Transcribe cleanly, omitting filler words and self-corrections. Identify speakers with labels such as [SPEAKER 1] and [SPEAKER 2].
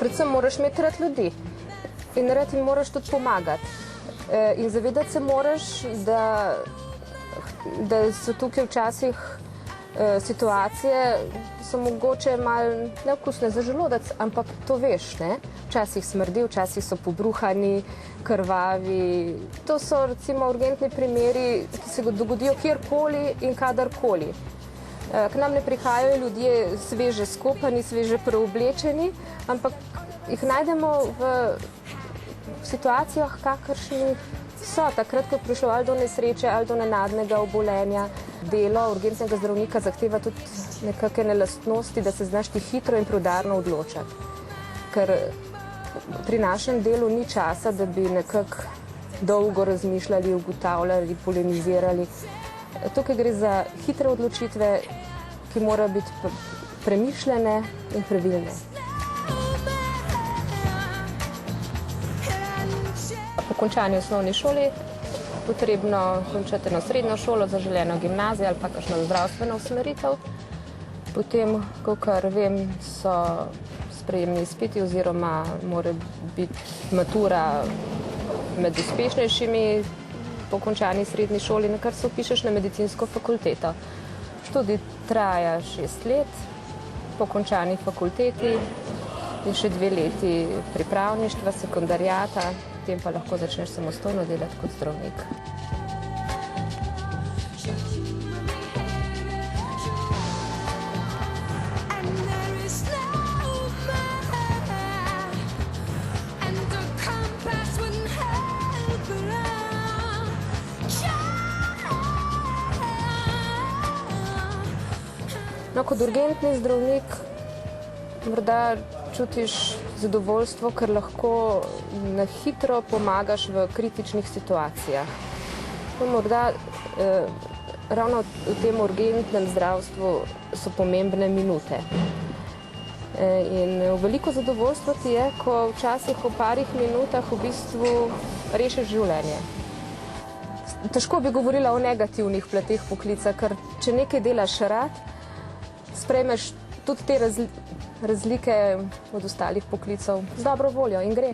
[SPEAKER 1] Predvsem moraš imeti rad ljudi in rad jim moraš tudi pomagati. In zavedati se moraš, da so tukaj včasih situacije, so mogoče malo neokusne za želodec, ampak to veš, ne? Včasih smrdi, včasih so pobruhani, krvavi. To so recimo urgentni primeri, ki se dogodijo kjerkoli in kadarkoli. K nam ne prihajajo ljudje sveže skopani, sveže preoblečeni, ampak jih najdemo v situacijah, kakršnih so. Takrat, ko je prišlo ali do nesreče, ali do nenadnega obolenja. Delo urgentnega zdravnika zahteva tudi nekakšne lastnosti, da se znaš ti hitro in preudarno odločati. Ker pri našem delu ni časa, da bi nekako dolgo razmišljali, ugotavljali, polemizirali. Tukaj gre za hitre odločitve, ki morajo biti premišljene in pravilne. Po končani osnovni šoli potrebno končati eno srednjo šolo, zaželeno gimnazijo ali pa kakšno zdravstveno usmeritev. Potem, kakor vem, so sprejemni izpiti oziroma mora biti matura med uspešnejšimi po končani srednji šoli, na kar se vpišeš na medicinsko fakulteto. Študij traja 6 let, po končani fakulteti in še 2 leti pripravništva, sekundarijata, potem pa lahko začneš samostojno delati kot zdravnik. No, kot urgentni zdravnik morda čutiš zadovoljstvo, ker lahko na hitro pomagaš v kritičnih situacijah. No, morda ravno v tem urgentnem zdravstvu so pomembne minute. In veliko zadovoljstvo ti je, ko včasih v parih minutah v bistvu rešiš življenje. Težko bi govorila o negativnih plateh poklica, ker če nekaj delaš rad, sprejmeš tudi te razlike od ostalih poklicev z dobro voljo in gre.